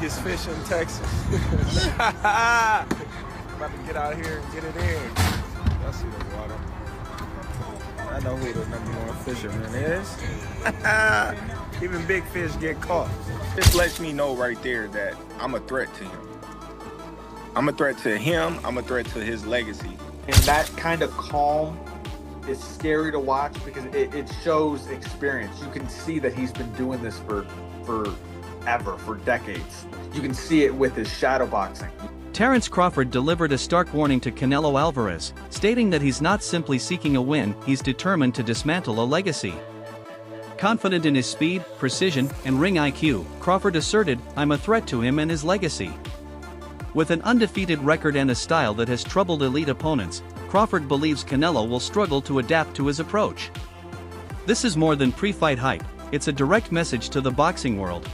biggest fish in Texas. About to get out here and get it in. Y'all see the water. I know who the #1 fisherman is. Even big fish get caught. This lets me know right there that I'm a threat to him. I'm a threat to him. I'm a threat to his legacy. And that kind of calm is scary to watch because it shows experience. You can see that he's been doing this for decades. You can see it with his shadow boxing. Terence Crawford delivered a stark warning to Canelo Alvarez, stating that he's not simply seeking a win, he's determined to dismantle a legacy. Confident in his speed, precision, and ring IQ, Crawford asserted, "I'm a threat to him and his legacy." With an undefeated record and a style that has troubled elite opponents, Crawford believes Canelo will struggle to adapt to his approach. This is more than pre-fight hype, it's a direct message to the boxing world.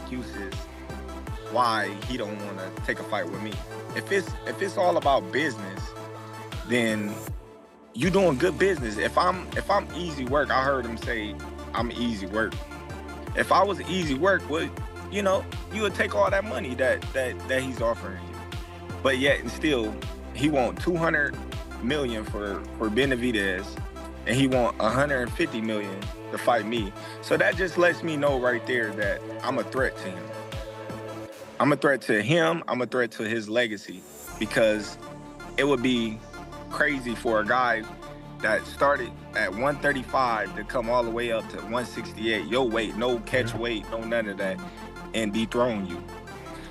Excuses why he don't want to take a fight with me. If it's all about business, then you doing good business. If I'm easy work, I heard him say I'm easy work. If I was easy work, well, you would take all that money that he's offering you. But yet and still, he want $200 million for Benavidez, and he want $150 million to fight me. So that just lets me know right there that I'm a threat to him. I'm a threat to him. I'm a threat to his legacy, because it would be crazy for a guy that started at 135 to come all the way up to 168, your weight, no catch weight, no none of that, and dethrone you.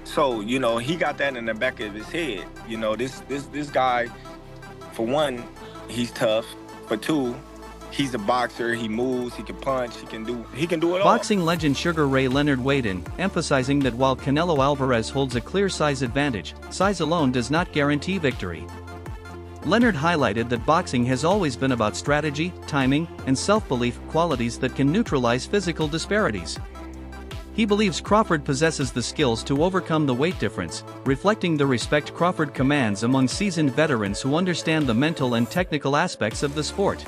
So, he got that in the back of his head. This guy, for one, he's tough. For two, he's a boxer, he moves, he can punch, he can do it all. Boxing legend Sugar Ray Leonard weighed in, emphasizing that while Canelo Alvarez holds a clear size advantage, size alone does not guarantee victory. Leonard highlighted that boxing has always been about strategy, timing, and self-belief, qualities that can neutralize physical disparities. He believes Crawford possesses the skills to overcome the weight difference, reflecting the respect Crawford commands among seasoned veterans who understand the mental and technical aspects of the sport.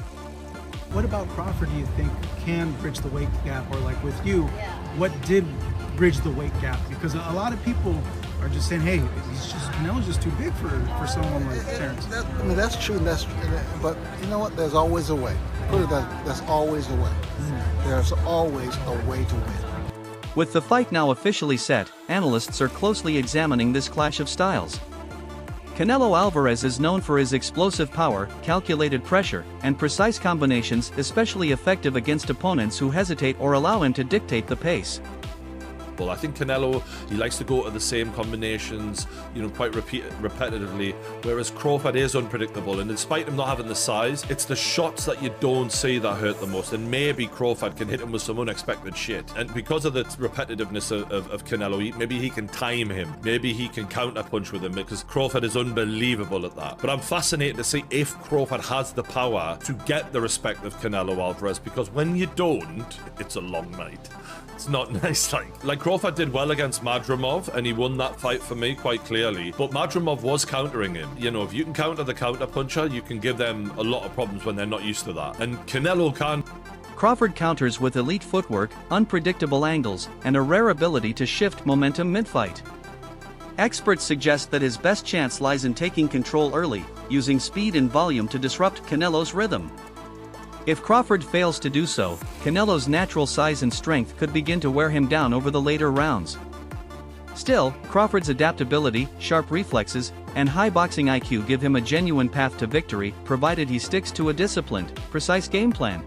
What about Crawford do you think can bridge the weight gap, or like with you, what did bridge the weight gap? Because a lot of people are just saying, hey, Canelo's just too big for someone like Terence. That's true, but you know what? There's always a way. Put it that, there's always a way. There's always a way to win. With the fight now officially set, analysts are closely examining this clash of styles. Canelo Alvarez is known for his explosive power, calculated pressure, and precise combinations, especially effective against opponents who hesitate or allow him to dictate the pace. I think Canelo, he likes to go to the same combinations, quite repetitively, whereas Crawford is unpredictable, and despite him not having the size, it's the shots that you don't see that hurt the most, and maybe Crawford can hit him with some unexpected shit. And because of the repetitiveness of Canelo, maybe he can time him, maybe he can counter-punch with him, because Crawford is unbelievable at that. But I'm fascinated to see if Crawford has the power to get the respect of Canelo Alvarez, because when you don't, it's a long night. It's not nice. Like Crawford did well against Madrimov, and he won that fight for me quite clearly. But Madrimov was countering him. If you can counter the counter-puncher, you can give them a lot of problems when they're not used to that. And Canelo can. Crawford counters with elite footwork, unpredictable angles, and a rare ability to shift momentum mid-fight. Experts suggest that his best chance lies in taking control early, using speed and volume to disrupt Canelo's rhythm. If Crawford fails to do so, Canelo's natural size and strength could begin to wear him down over the later rounds. Still, Crawford's adaptability, sharp reflexes, and high boxing IQ give him a genuine path to victory, provided he sticks to a disciplined, precise game plan.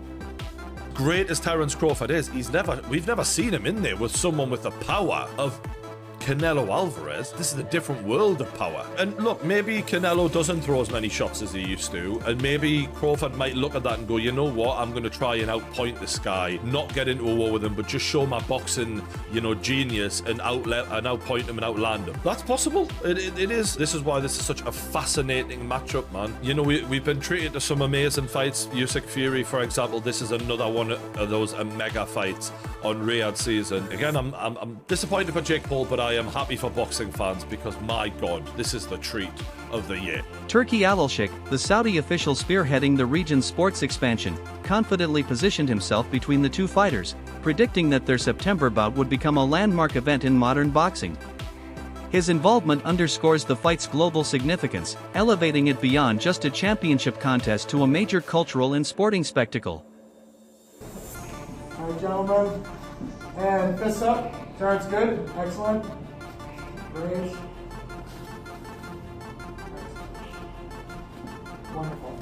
Great as Terence Crawford is, we've never seen him in there with someone with the power of Canelo Alvarez. This is a different world of power. And look, maybe Canelo doesn't throw as many shots as he used to, and maybe Crawford might look at that and go, you know what, I'm going to try and outpoint this guy, not get into a war with him, but just show my boxing, genius, and outpoint him and outland him. That's possible. It is. This is why this is such a fascinating matchup, man. We've been treated to some amazing fights. Usyk Fury, for example, this is another one of those mega fights on Riyadh season. Again, I'm disappointed for Jake Paul, but I am happy for boxing fans, because my God, this is the treat of the year. Turki Alalshik, the Saudi official spearheading the region's sports expansion, confidently positioned himself between the two fighters, predicting that their September bout would become a landmark event in modern boxing. His involvement underscores the fight's global significance, elevating it beyond just a championship contest to a major cultural and sporting spectacle. All right, gentlemen, and fists up. Terence, good, excellent. Great. Wonderful.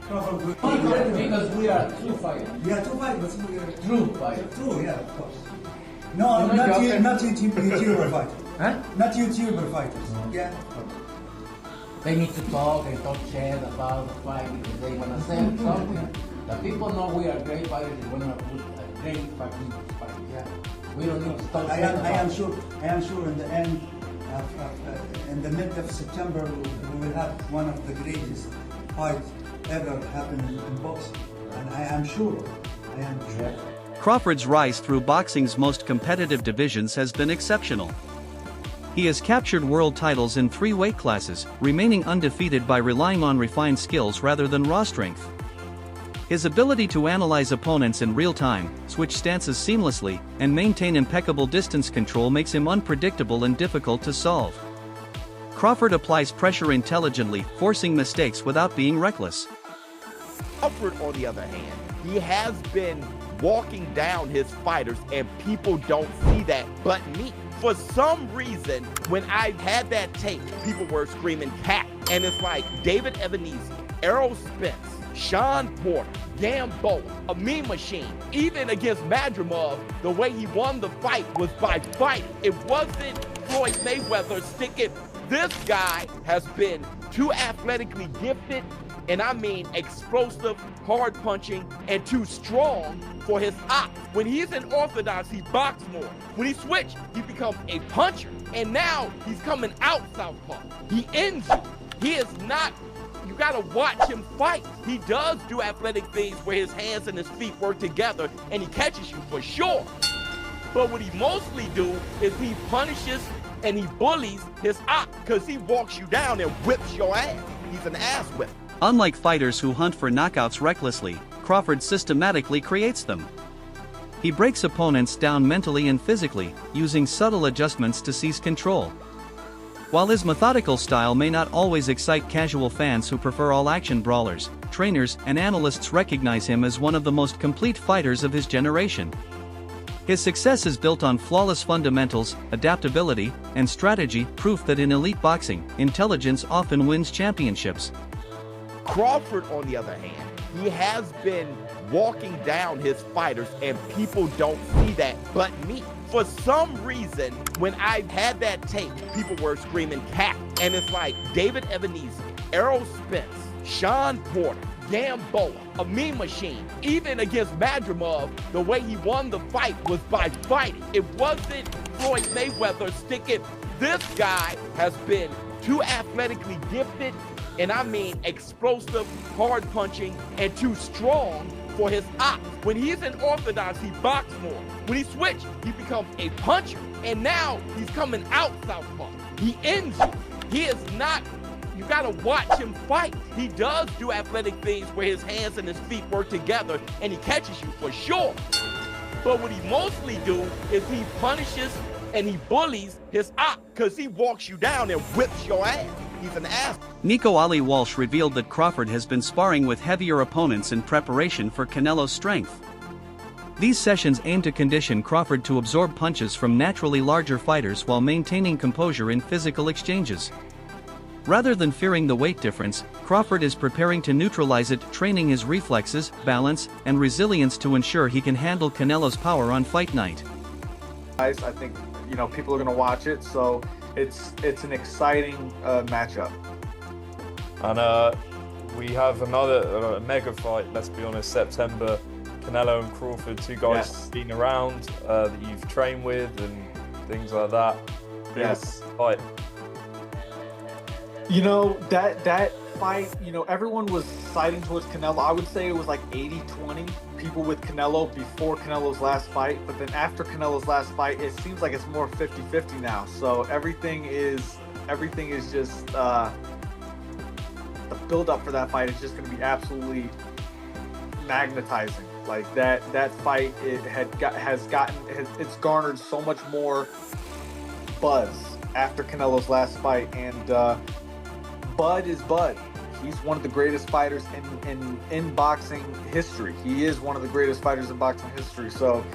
Because we are true fighters. We are two fighters. We are True fighters. true, yeah, of course. No, not YouTuber fighters. Huh? Not YouTuber fighters. Yeah. They need to talk and talk shit about the fight because they want to say something. The people know we are great fighters and want to put a great fucking fight. Yeah. We don't need to talk I am sure in the end, in the mid of September, we will have one of the greatest fights ever happen in boxing. And I am sure. Crawford's rise through boxing's most competitive divisions has been exceptional. He has captured world titles in 3 weight classes, remaining undefeated by relying on refined skills rather than raw strength. His ability to analyze opponents in real time, switch stances seamlessly, and maintain impeccable distance control makes him unpredictable and difficult to solve. Crawford applies pressure intelligently, forcing mistakes without being reckless. Crawford, on the other hand, he has been walking down his fighters, and people don't see that but me. For some reason, when I had that tape, people were screaming cat. And it's like David Ebenezer, Errol Spence, Sean Porter, Gamboa, a meme machine. Even against Madrimov, the way he won the fight was by fighting. It wasn't Floyd Mayweather sticking. This guy has been too athletically gifted, and I mean explosive, hard punching, and too strong for his ops. When he's in orthodox, he boxes more. When he switches, he becomes a puncher. And now he's coming out southpaw. He ends you. He is not, you gotta watch him fight. He does do athletic things where his hands and his feet work together and he catches you for sure. But what he mostly do is he punishes and he bullies his op because he walks you down and whips your ass. He's an ass whip. Unlike fighters who hunt for knockouts recklessly, Crawford systematically creates them. He breaks opponents down mentally and physically, using subtle adjustments to seize control. While his methodical style may not always excite casual fans who prefer all-action brawlers, trainers and analysts recognize him as one of the most complete fighters of his generation. His success is built on flawless fundamentals, adaptability, and strategy, proof that in elite boxing, intelligence often wins championships. Crawford, on the other hand, he has been walking down his fighters, and people don't see that but me. For some reason, when I had that tape, people were screaming cat. And it's like David Ebenezer, Errol Spence, Sean Porter, Gamboa, a meme machine. Even against Madrimov, the way he won the fight was by fighting. It wasn't Floyd Mayweather sticking. This guy has been too athletically gifted, and I mean explosive, hard punching, and too strong for his ops. When he's in orthodox, he boxes more. When he switches, he becomes a puncher. And now he's coming out southpaw. He ends you. He is not, you gotta watch him fight. He does do athletic things where his hands and his feet work together and he catches you for sure. But what he mostly do is he punishes and he bullies his op because he walks you down and whips your ass. He's an ass. Nico Ali Walsh revealed that Crawford has been sparring with heavier opponents in preparation for Canelo's strength. These sessions aim to condition Crawford to absorb punches from naturally larger fighters while maintaining composure in physical exchanges. Rather than fearing the weight difference, Crawford is preparing to neutralize it, training his reflexes, balance, and resilience to ensure he can handle Canelo's power on fight night. Guys, I think, people are going to watch it, so it's an exciting matchup. And we have another mega fight, let's be honest, September. Canelo and Crawford, two guys Yes. been around that you've trained with and things like that. Yes. Fight. That fight, everyone was siding towards Canelo. I would say it was like 80-20 people with Canelo before Canelo's last fight. But then after Canelo's last fight, it seems like it's more 50-50 now. So everything is just, the build up for that fight is just going to be absolutely magnetizing. Like that fight, it's garnered so much more buzz after Canelo's last fight, and Bud is Bud. He's one of the greatest fighters in boxing history. He is one of the greatest fighters in boxing history. So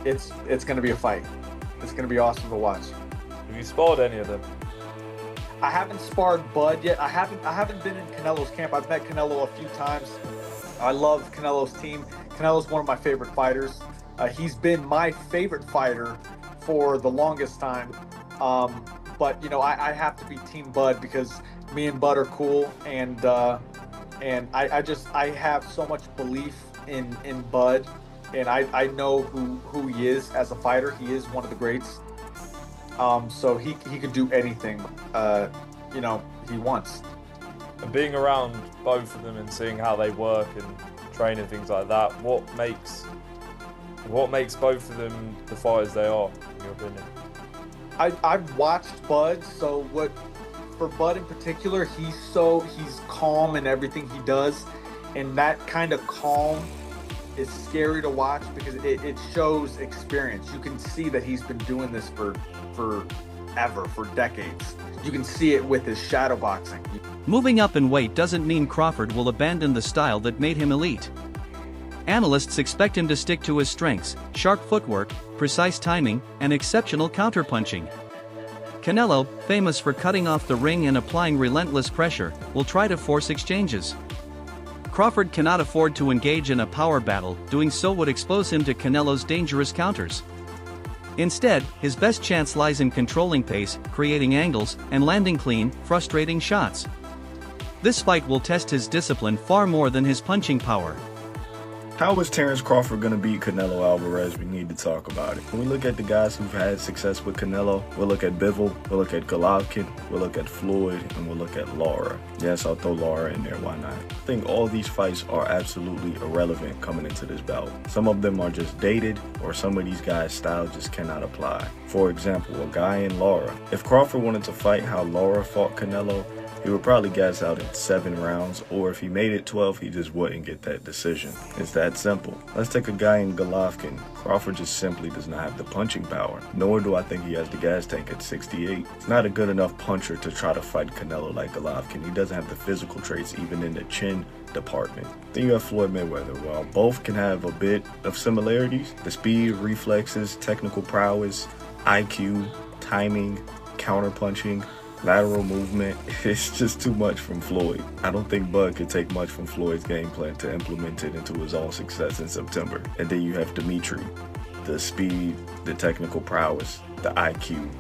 it's going to be a fight. It's going to be awesome to watch. Have you sparred any of them? I haven't sparred Bud yet. I haven't been in Canelo's camp. I've met Canelo a few times. I love Canelo's team. Canelo's one of my favorite fighters. He's been my favorite fighter for the longest time. But you know, I have to be Team Bud because me and Bud are cool, and I have so much belief in Bud, and I know who he is as a fighter. He is one of the greats. So he could do anything, you know, he wants. And being around both of them and seeing how they work and train and things like that, what makes both of them the fighters they are, in your opinion? I've watched Bud, so for Bud in particular, he's calm in everything he does, and that kind of calm is scary to watch because it shows experience. You can see that he's been doing this for decades. You can see it with his shadow boxing. Moving up in weight doesn't mean Crawford will abandon the style that made him elite. Analysts expect him to stick to his strengths: sharp footwork, precise timing, and exceptional counterpunching. Canelo, famous for cutting off the ring and applying relentless pressure, will try to force exchanges. Crawford cannot afford to engage in a power battle, doing so would expose him to Canelo's dangerous counters. Instead, his best chance lies in controlling pace, creating angles, and landing clean, frustrating shots. This fight will test his discipline far more than his punching power. How is Terence Crawford going to beat Canelo Alvarez? We need to talk about it. When we look at the guys who've had success with Canelo, we'll look at Bivol, we'll look at Golovkin, we'll look at Floyd, and we'll look at Lara. Yes, I'll throw Lara in there, why not? I think all these fights are absolutely irrelevant coming into this bout. Some of them are just dated, or some of these guys' style just cannot apply. For example, a guy in Lara. If Crawford wanted to fight how Lara fought Canelo, he would probably gas out in 7 rounds, or if he made it 12, he just wouldn't get that decision. It's that simple. Let's take a guy in Golovkin. Crawford just simply does not have the punching power, nor do I think he has the gas tank at 68. He's not a good enough puncher to try to fight Canelo like Golovkin. He doesn't have the physical traits even in the chin department. Then you have Floyd Mayweather. While both can have a bit of similarities, the speed, reflexes, technical prowess, IQ, timing, counterpunching, lateral movement, it's just too much from Floyd. I don't think Bud could take much from Floyd's game plan to implement it into his own success in September. And then you have Dimitri. The speed, the technical prowess, the IQ,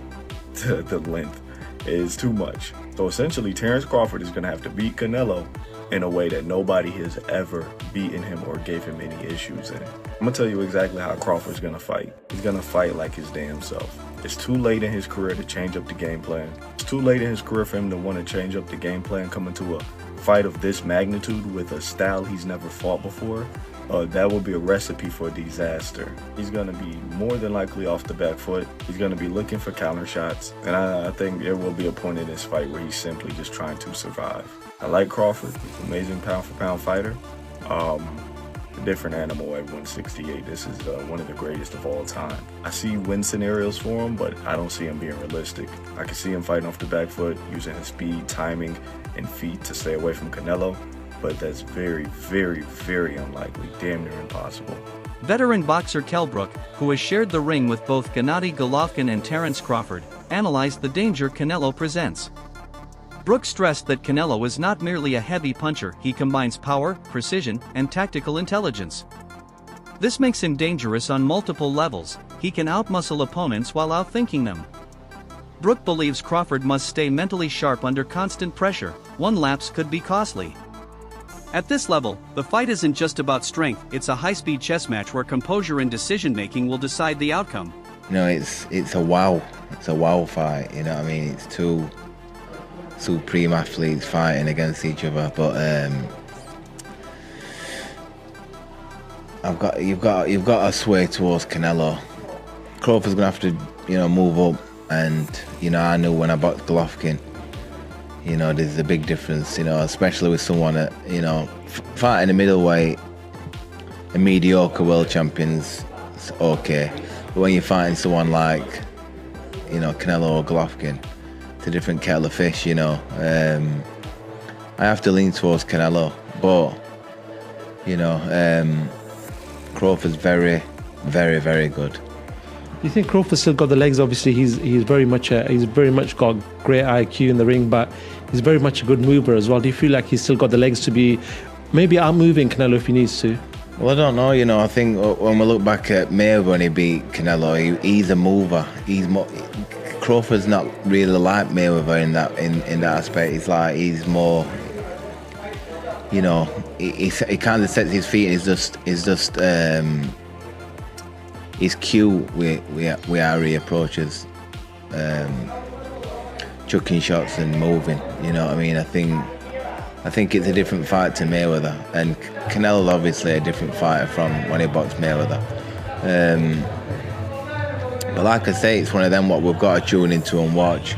the length is too much. So essentially, Terence Crawford is going to have to beat Canelo in a way that nobody has ever beaten him or gave him any issues in. I'm going to tell you exactly how Crawford's going to fight. He's going to fight like his damn self. It's too late in his career to change up the game plan. It's too late in his career for him to want to change up the game plan coming to a fight of this magnitude with a style he's never fought before. That will be a recipe for disaster. He's going to be more than likely off the back foot. He's going to be looking for counter shots. And I think there will be a point in this fight where he's simply just trying to survive. I like Crawford. He's an amazing pound-for-pound fighter. A different animal at 168. This is one of the greatest of all time. I see win scenarios for him, but I don't see him being realistic. I can see him fighting off the back foot, using his speed, timing, and feet to stay away from Canelo, but that's very, very, very unlikely, damn near impossible. Veteran boxer Kell Brook, who has shared the ring with both Gennady Golovkin and Terence Crawford, analyzed the danger Canelo presents. Brook stressed that Canelo is not merely a heavy puncher, he combines power, precision, and tactical intelligence. This makes him dangerous on multiple levels. He can outmuscle opponents while outthinking them. Brook believes Crawford must stay mentally sharp under constant pressure. One lapse could be costly. At this level, the fight isn't just about strength, it's a high-speed chess match where composure and decision-making will decide the outcome. You know, it's a wow fight, you know what I mean? It's two supreme athletes fighting against each other, but you've got to sway towards Canelo. Crawford's gonna have to, you know, move up, and you know, I knew when I boxed Golovkin, you know, there's a big difference, you know, especially with someone that, you know, fighting a middleweight a mediocre world champion's okay. But when you're fighting someone like, you know, Canelo or Golovkin, it's a different kettle of fish, you know. I have to lean towards Canelo, but, you know, Crawford's very, very, very good. You think Crawford's still got the legs? Obviously, he's very much got great IQ in the ring, but he's very much a good mover as well. Do you feel like he's still got the legs to be maybe outmoving Canelo if he needs to? Well, I don't know. You know, I think when we look back at Mayweather when he beat Canelo, he's a mover. Crawford's not really like Mayweather in that aspect. He's more. You know, he kind of sets his feet. He's cute with how he approaches chucking shots and moving. You know what I mean? I think it's a different fight to Mayweather, and Canelo's obviously a different fighter from when he boxed Mayweather. But like I say, it's one of them what we've got to tune into and watch.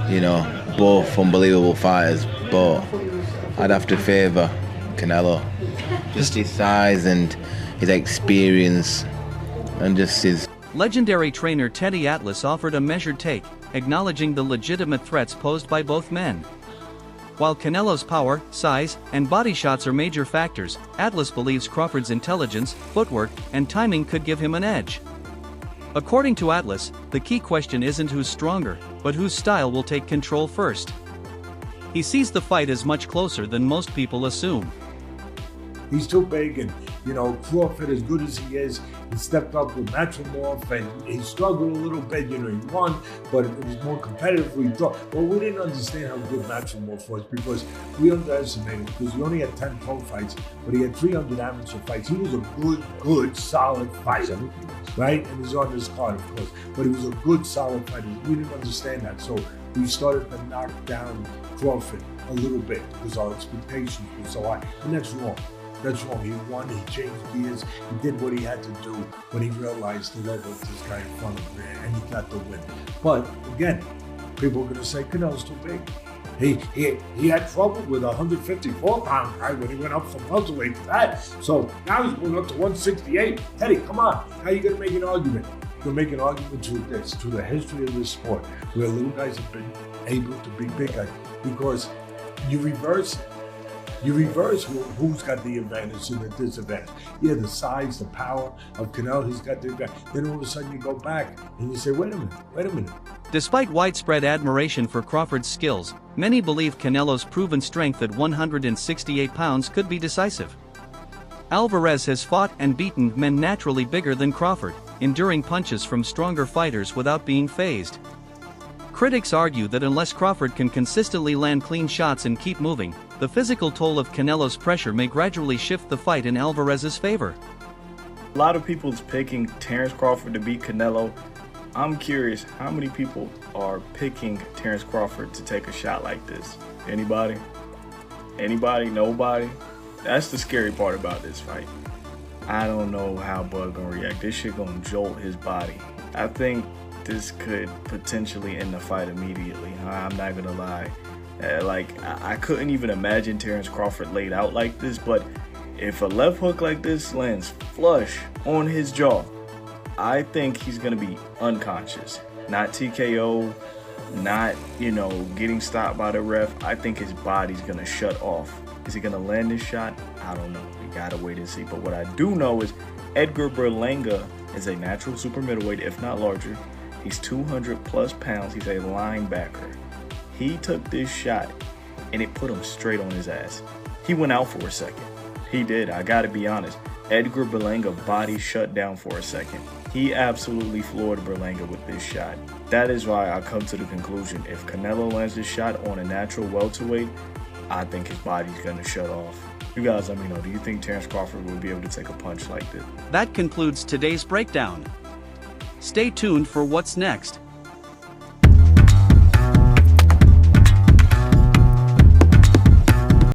You know, both unbelievable fighters, but I'd have to favour Canelo. Just his size and his experience and just his... Legendary trainer Teddy Atlas offered a measured take, acknowledging the legitimate threats posed by both men. While Canelo's power, size, and body shots are major factors, Atlas believes Crawford's intelligence, footwork, and timing could give him an edge. According to Atlas, the key question isn't who's stronger, but whose style will take control first. He sees the fight as much closer than most people assume. He's too big, and, you know, Crawford, as good as he is, he stepped up with Matrimorph, and he struggled a little bit. You know, he won, but it was more competitively drawn. Well, we didn't understand how good Matrimorph was because we underestimated him because he only had 10 pro fights, but he had 300 amateur fights. He was a good, solid fighter, right? And he's on this card, of course, but he was a good, solid fighter. We didn't understand that, so we started to knock down Crawford a little bit because our expectations were so high, and that's wrong. That's wrong. He won, he changed gears, he did what he had to do when he realized the level of this guy in front of him, and he got the win. But again, people are going to say Canelo's too big. He had trouble with a 154-pound guy when he went up from welterweight to that. So now he's going up to 168. Teddy, come on. How are you going to make an argument? You're make an argument to this, to the history of this sport, where little guys have been able to be big guys, because you reverse it. You reverse who's got the advantage and the disadvantage. Yeah, the size, the power of Canelo, he's got the advantage. Then all of a sudden you go back and you say, wait a minute. Despite widespread admiration for Crawford's skills, many believe Canelo's proven strength at 168 pounds could be decisive. Alvarez has fought and beaten men naturally bigger than Crawford, enduring punches from stronger fighters without being fazed. Critics argue that unless Crawford can consistently land clean shots and keep moving, the physical toll of Canelo's pressure may gradually shift the fight in Alvarez's favor. A lot of people's picking Terence Crawford to beat Canelo. I'm curious, how many people are picking Terence Crawford to take a shot like this? Anybody? Anybody? Nobody? That's the scary part about this fight. I don't know how Bud gonna react. This shit gonna jolt his body. I think this could potentially end the fight immediately. I'm not gonna lie. I couldn't even imagine Terence Crawford laid out like this, but if a left hook like this lands flush on his jaw, I think he's gonna be unconscious. Not TKO, not, getting stopped by the ref. I think his body's gonna shut off. Is he gonna land this shot? I don't know. We gotta wait and see. But what I do know is Edgar Berlanga is a natural super middleweight, if not larger. He's 200 plus pounds. He's a linebacker. He took this shot and it put him straight on his ass. He went out for a second. He did. I gotta be honest. Edgar Berlanga body shut down for a second. He absolutely floored Berlanga with this shot. That is why I come to the conclusion, if Canelo lands this shot on a natural welterweight, I think his body's gonna shut off. You guys let me know, do you think Terence Crawford will be able to take a punch like this? That concludes today's breakdown. Stay tuned for what's next.